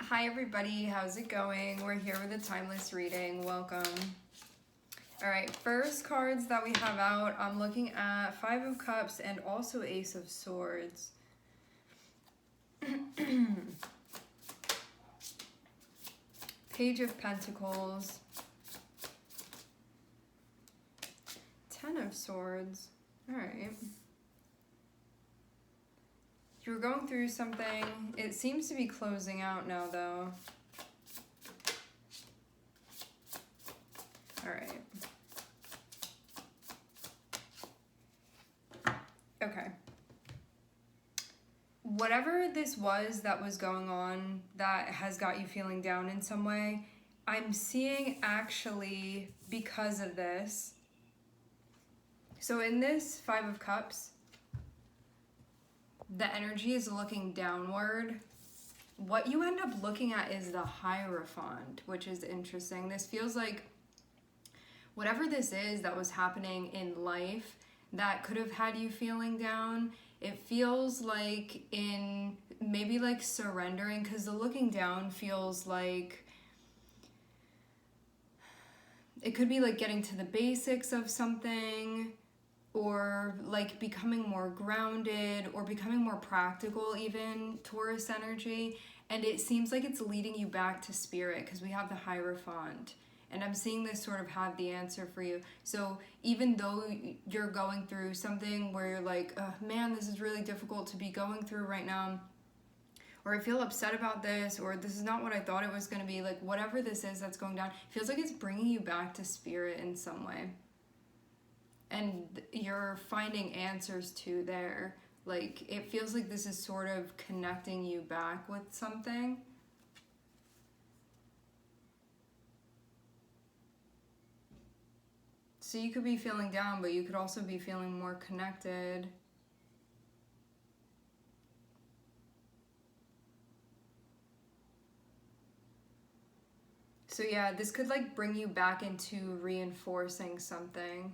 Hi everybody, how's it going? We're here with a timeless reading. Welcome. All right, first cards that we have out, I'm looking at Five of Cups and also Ace of Swords. Page of Pentacles. Ten of Swords. All right. You were going through something. It seems to be closing out now, though. All right. Okay. Whatever this was that was going on that has got you feeling down in some way, I'm seeing actually because of this. So in this Five of Cups, the energy is looking downward. What you end up looking at is the Hierophant, which is interesting. This feels like whatever this is that was happening in life that could have had you feeling down, it feels like in maybe like surrendering, because the looking down feels like it could be like getting to the basics of something, or like becoming more grounded or becoming more practical, even Taurus energy. And it seems like it's leading you back to spirit because we have the Hierophant. And I'm seeing this sort of have the answer for you. So even though you're going through something where you're like, oh, man, this is really difficult to be going through right now, or I feel upset about this, or this is not what I thought it was going to be, like whatever this is that's going down, it feels like it's bringing you back to spirit in some way. And you're finding answers to there. Like, it feels like this is sort of connecting you back with something. So you could be feeling down, but you could also be feeling more connected. So yeah, this could like bring you back into reinforcing something.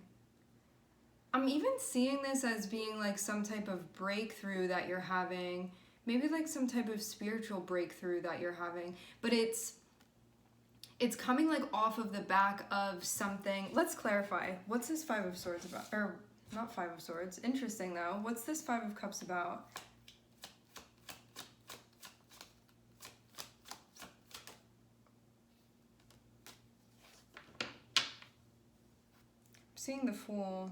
I'm even seeing this as being like some type of breakthrough that you're having. Maybe like some type of spiritual breakthrough that you're having. But it's coming like off of the back of something. Let's clarify. What's this Five of Swords about? Or not Five of Swords. Interesting though. What's this Five of Cups about? I'm seeing the Fool.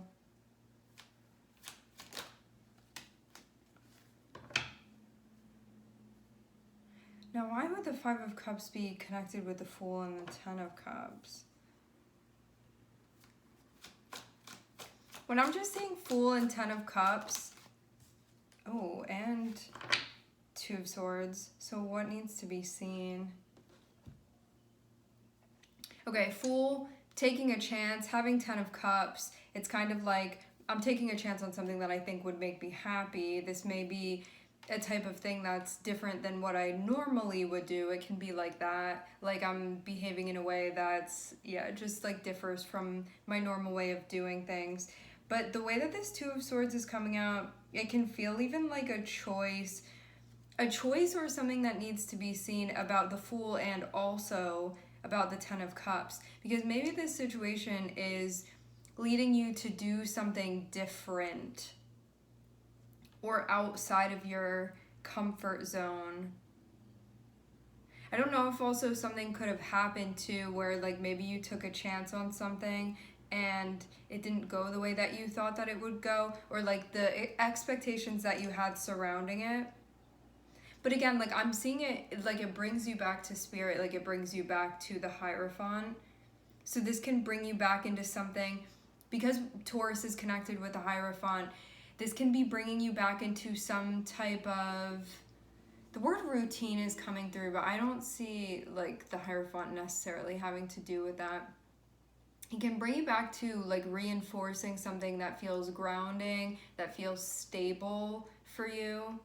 Now, why would the Five of Cups be connected with the Fool and the Ten of Cups? When I'm just seeing Fool and Ten of Cups, oh, and Two of Swords, so what needs to be seen? Okay, Fool, taking a chance, having Ten of Cups, it's kind of like, I'm taking a chance on something that I think would make me happy. This may be a type of thing that's different than what I normally would do. It can be like that, like I'm behaving in a way that's, yeah, just like differs from my normal way of doing things. But the way that this Two of Swords is coming out, it can feel even like a choice or something that needs to be seen about the Fool and also about the Ten of Cups. Because maybe this situation is leading you to do something different or outside of your comfort zone. I don't know if also something could have happened too where like maybe you took a chance on something and it didn't go the way that you thought that it would go, or like the expectations that you had surrounding it. But again, like I'm seeing it like it brings you back to spirit, like it brings you back to the Hierophant. So this can bring you back into something, because Taurus is connected with the Hierophant. This can be bringing you back into some type of, the word routine is coming through, but I don't see like the Hierophant necessarily having to do with that. It can bring you back to like reinforcing something that feels grounding, that feels stable for you.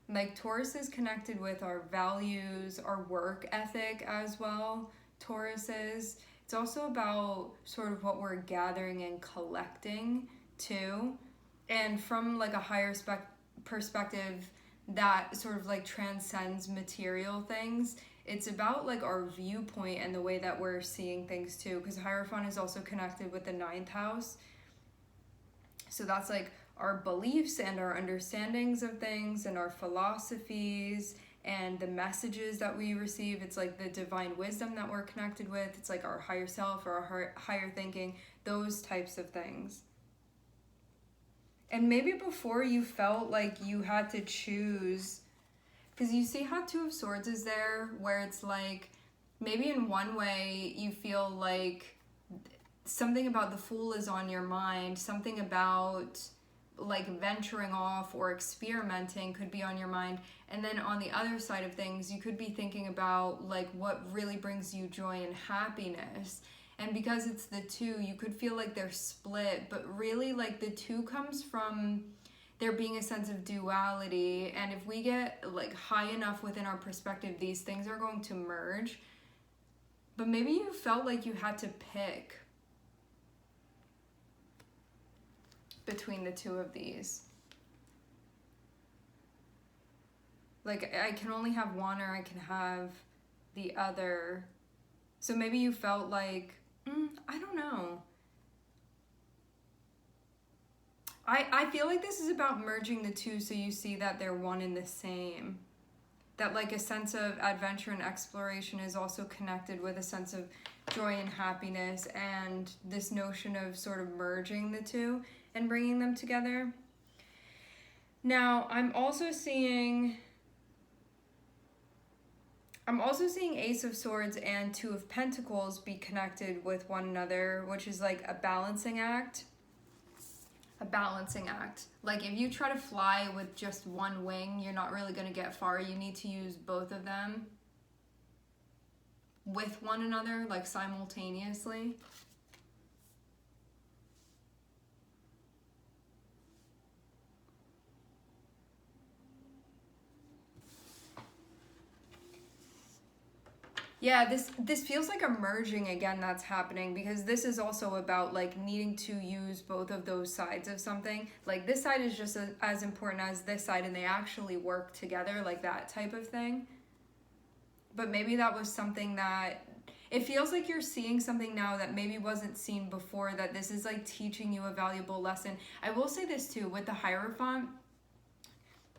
Like Taurus is connected with our values, our work ethic as well. Taurus is. It's also about sort of what we're gathering and collecting too. And from like a higher perspective, that sort of like transcends material things. It's about like our viewpoint and the way that we're seeing things too, because Hierophant is also connected with the 9th house. So that's like our beliefs and our understandings of things and our philosophies and the messages that we receive. It's like the divine wisdom that we're connected with. It's like our higher self or our higher thinking, those types of things. And maybe before you felt like you had to choose, because you see how 2 of Swords is there, where it's like, maybe in one way you feel like something about the Fool is on your mind, something about like venturing off or experimenting could be on your mind. And then on the other side of things, you could be thinking about like what really brings you joy and happiness. And because it's the 2, you could feel like they're split, but really like the 2 comes from there being a sense of duality. And if we get like high enough within our perspective, these things are going to merge. But maybe you felt like you had to pick between the 2 of these. Like, I can only have one or I can have the other. So maybe you felt like, I don't know. I feel like this is about merging the 2 so you see that they're one and the same. That like a sense of adventure and exploration is also connected with a sense of joy and happiness, and this notion of sort of merging the 2 and bringing them together. Now, I'm also seeing Ace of Swords and 2 of Pentacles be connected with one another, which is like a balancing act. A balancing act. Like if you try to fly with just one wing, you're not really going to get far. You need to use both of them with one another, like simultaneously. Yeah, this feels like a merging again that's happening, because this is also about like needing to use both of those sides of something. Like this side is just as important as this side, and they actually work together, like that type of thing. But maybe that was something that, it feels like you're seeing something now that maybe wasn't seen before, that this is like teaching you a valuable lesson. I will say this too, with the Hierophant,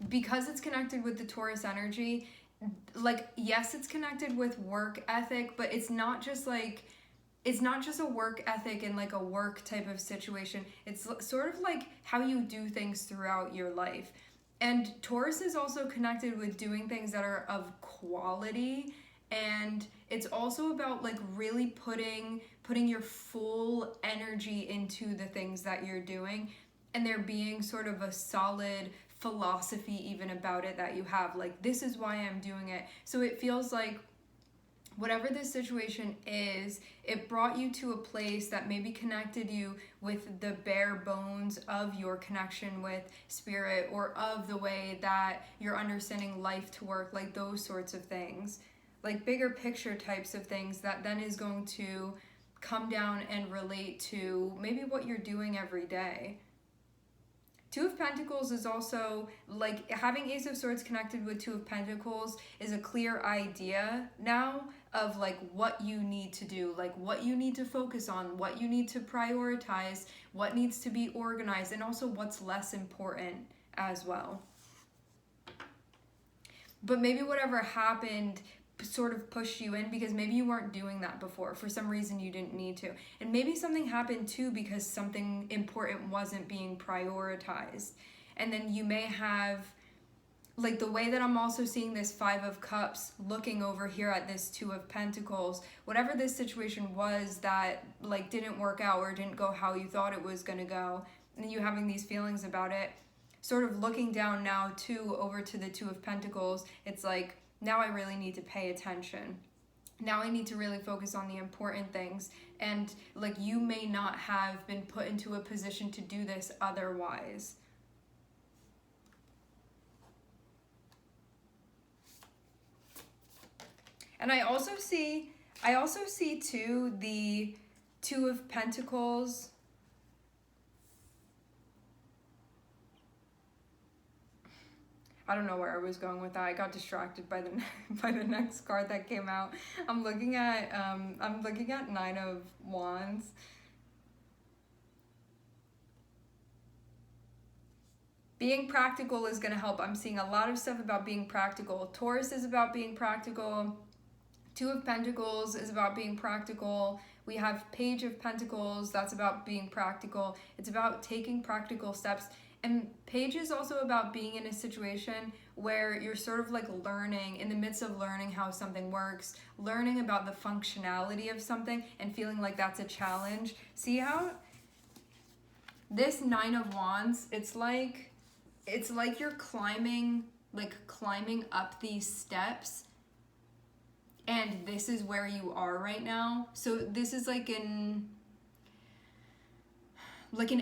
because it's connected with the Taurus energy, like yes, it's connected with work ethic, but it's not just a work ethic in like a work type of situation. It's sort of like how you do things throughout your life. And Taurus is also connected with doing things that are of quality, and it's also about like really putting your full energy into the things that you're doing, and there being sort of a solid philosophy even about it that you have, like this is why I'm doing it. So it feels like whatever this situation is, it brought you to a place that maybe connected you with the bare bones of your connection with spirit, or of the way that you're understanding life to work, like those sorts of things, like bigger picture types of things that then is going to come down and relate to maybe what you're doing every day. 2 of Pentacles is also, like, having Ace of Swords connected with 2 of Pentacles is a clear idea now of, like, what you need to do, like, what you need to focus on, what you need to prioritize, what needs to be organized, and also what's less important as well. But maybe whatever happened sort of pushed you in, because maybe you weren't doing that before. For some reason you didn't need to. And maybe something happened too because something important wasn't being prioritized. And then you may have, like the way that I'm also seeing this 5 of Cups looking over here at this 2 of Pentacles, whatever this situation was that like didn't work out or didn't go how you thought it was going to go, and you having these feelings about it, sort of looking down now too over to the 2 of Pentacles, it's like, now I really need to pay attention. Now I need to really focus on the important things. And like you may not have been put into a position to do this otherwise. And I also see too the 2 of Pentacles. I don't know where I was going with that. I got distracted by the by the next card that came out. I'm looking at Nine of Wands. Being practical is going to help. I'm seeing a lot of stuff about being practical. Taurus is about being practical. Two of Pentacles is about being practical. We have Page of Pentacles, that's about being practical. It's about taking practical steps. And Page is also about being in a situation where you're sort of like learning, in the midst of learning how something works, learning about the functionality of something and feeling like that's a challenge. See how this Nine of Wands, it's like you're climbing up these steps, and this is where you are right now. So this is like an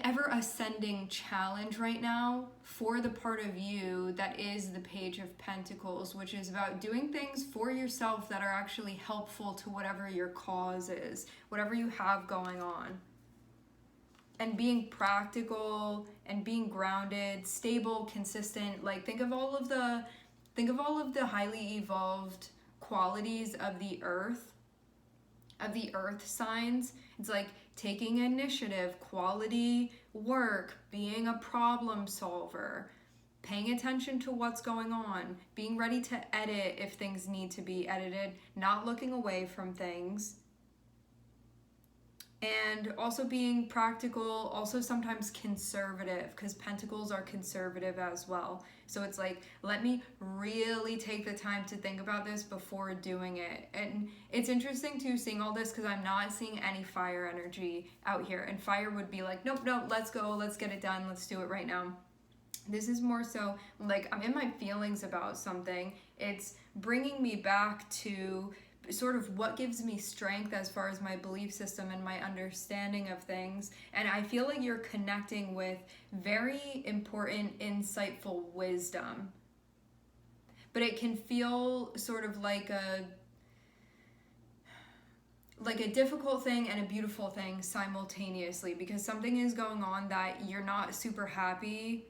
ever ascending challenge right now for the part of you that is the Page of Pentacles, which is about doing things for yourself that are actually helpful to whatever your cause is, whatever you have going on. And being practical and being grounded, stable, consistent. Like think of all of the highly evolved qualities of the earth signs. It's like taking initiative, quality work, being a problem solver, paying attention to what's going on, being ready to edit if things need to be edited, not looking away from things. And also being practical, also sometimes conservative, because Pentacles are conservative as well. So it's like, let me really take the time to think about this before doing it. And it's interesting too, seeing all this, because I'm not seeing any fire energy out here. And fire would be like, nope, let's go, let's get it done, let's do it right now. This is more so like I'm in my feelings about something. It's bringing me back to sort of what gives me strength as far as my belief system and my understanding of things. And I feel like you're connecting with very important, insightful wisdom. But it can feel sort of like a difficult thing and a beautiful thing simultaneously, because something is going on that you're not super happy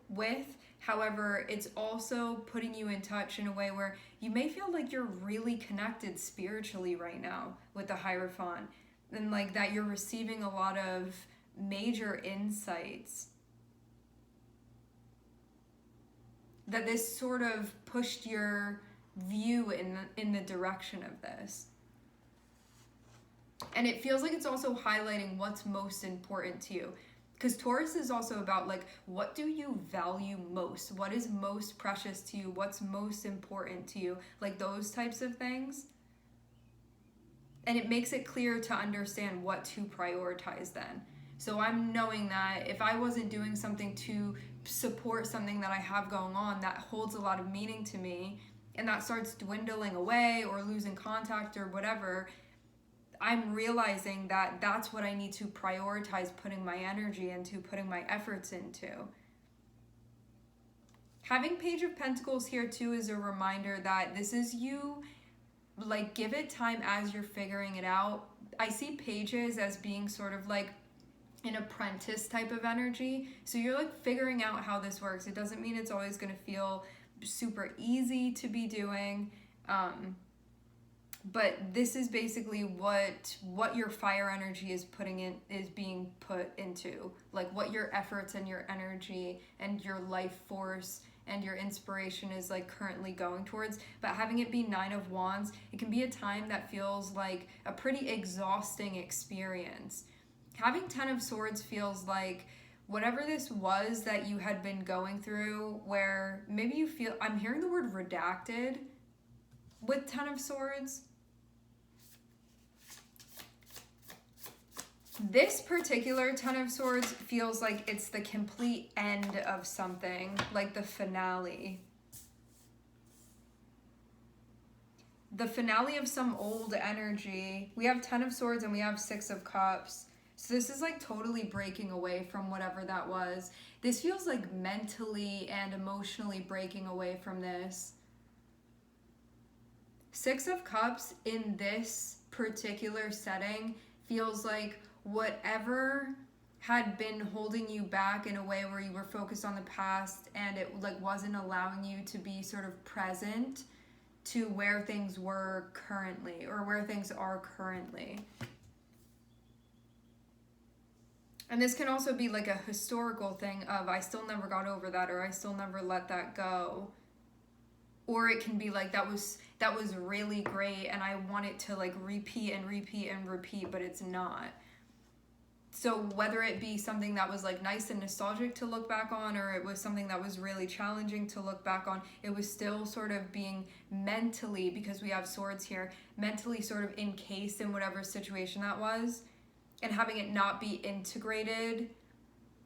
with. However, it's also putting you in touch in a way where you may feel like you're really connected spiritually right now with the Hierophant, and like that you're receiving a lot of major insights. That this sort of pushed your view in the direction of this. And it feels like it's also highlighting what's most important to you. Because Taurus is also about like, what do you value most? What is most precious to you? What's most important to you? Like those types of things. And it makes it clear to understand what to prioritize then. So I'm knowing that if I wasn't doing something to support something that I have going on that holds a lot of meaning to me, and that starts dwindling away or losing contact or whatever, I'm realizing that that's what I need to prioritize putting my energy into, putting my efforts into. Having Page of Pentacles here too is a reminder that this is you, like give it time as you're figuring it out. I see pages as being sort of like an apprentice type of energy. So you're like figuring out how this works. It doesn't mean it's always going to feel super easy to be doing. But this is basically what your fire energy is being put into, like what your efforts and your energy and your life force and your inspiration is like currently going towards. But having it be Nine of Wands, it can be a time that feels like a pretty exhausting experience. Having Ten of Swords feels like whatever this was that you had been going through, where maybe you feel, I'm hearing the word redacted with Ten of Swords. This particular Ten of Swords feels like it's the complete end of something, like the finale. The finale of some old energy. We have Ten of Swords and we have Six of Cups. So this is like totally breaking away from whatever that was. This feels like mentally and emotionally breaking away from this. Six of Cups in this particular setting feels like whatever had been holding you back in a way where you were focused on the past and it like wasn't allowing you to be sort of present to where things were currently or where things are currently. And this can also be like a historical thing of I still never got over that, or I still never let that go. Or it can be like that was really great and I want it to like repeat and repeat and repeat, but it's not. So whether it be something that was like nice and nostalgic to look back on, or it was something that was really challenging to look back on, it was still sort of being mentally, because we have swords here, mentally sort of encased in whatever situation that was, and having it not be integrated.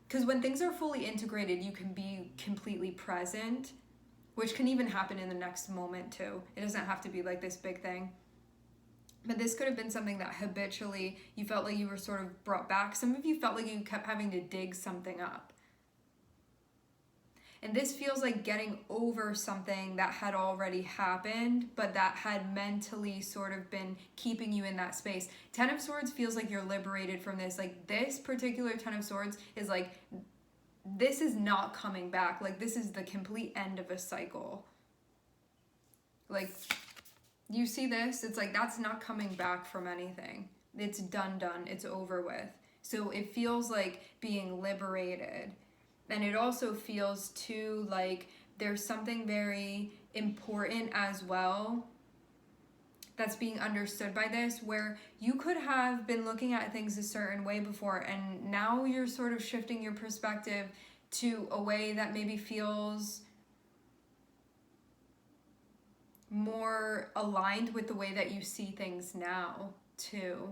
Because when things are fully integrated, you can be completely present, which can even happen in the next moment too. It doesn't have to be like this big thing. But this could have been something that habitually you felt like you were sort of brought back. Some of you felt like you kept having to dig something up. And this feels like getting over something that had already happened, but that had mentally sort of been keeping you in that space. 10 of Swords feels like you're liberated from this. Like this particular 10 of Swords is like, this is not coming back. Like this is the complete end of a cycle. Like, you see this? It's like that's not coming back from anything. It's done. It's over with. So it feels like being liberated. And it also feels too like there's something very important as well that's being understood by this, where you could have been looking at things a certain way before, and now you're sort of shifting your perspective to a way that maybe feels more aligned with the way that you see things now too.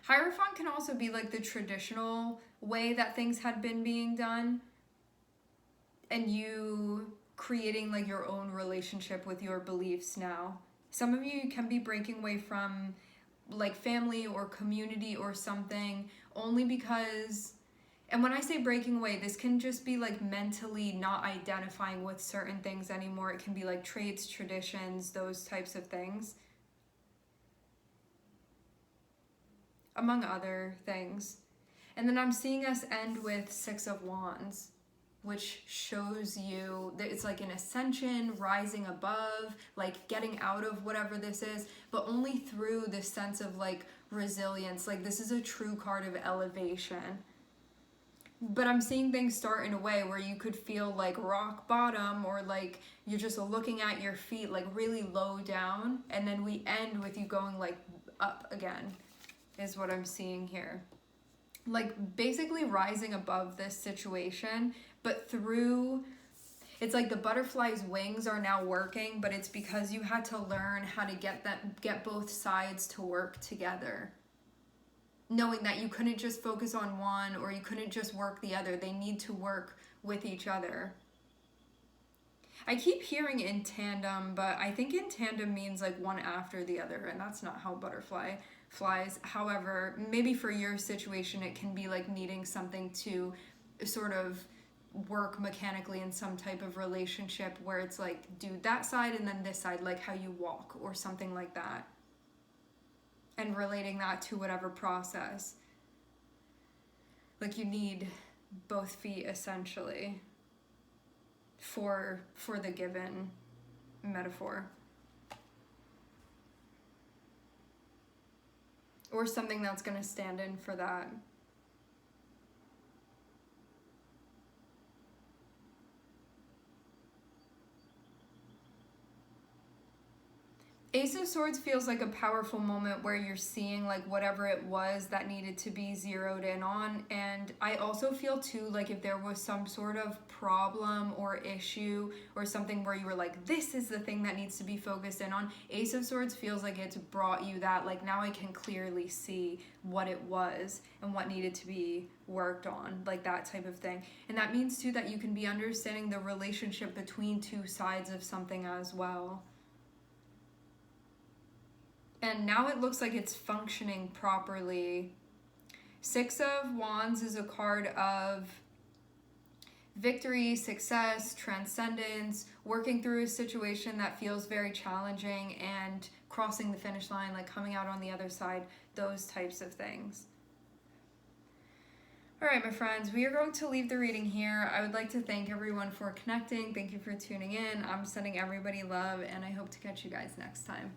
Hierophant can also be like the traditional way that things had been being done, and you creating like your own relationship with your beliefs now. Some of you can be breaking away from like family or community or something only because, and when I say breaking away, this can just be like mentally not identifying with certain things anymore. It can be like traits, traditions, those types of things, among other things. And then I'm seeing us end with 6 of Wands, which shows you that it's like an ascension, rising above, like getting out of whatever this is, but only through this sense of like resilience. Like this is a true card of elevation. But I'm seeing things start in a way where you could feel like rock bottom, or like you're just looking at your feet like really low down, and then we end with you going like up again, is what I'm seeing here. Like basically rising above this situation, but through, it's like the butterfly's wings are now working, but it's because you had to learn how to get both sides to work together. Knowing that you couldn't just focus on one, or you couldn't just work the other. They need to work with each other. I keep hearing in tandem, but I think in tandem means like one after the other, and that's not how butterfly flies. However, maybe for your situation, it can be like needing something to sort of work mechanically in some type of relationship where it's like do that side and then this side, like how you walk or something like that. And relating that to whatever process. Like you need both feet essentially for the given metaphor. Or something that's going to stand in for that. Ace of Swords feels like a powerful moment where you're seeing like whatever it was that needed to be zeroed in on. And I also feel too like if there was some sort of problem or issue or something where you were like, this is the thing that needs to be focused in on, Ace of Swords feels like it's brought you that, like now I can clearly see what it was and what needed to be worked on, like that type of thing. And that means too that you can be understanding the relationship between two sides of something as well. And now it looks like it's functioning properly. 6 of Wands is a card of victory, success, transcendence, working through a situation that feels very challenging and crossing the finish line, like coming out on the other side, those types of things. All right, my friends, we are going to leave the reading here. I would like to thank everyone for connecting. Thank you for tuning in. I'm sending everybody love, and I hope to catch you guys next time.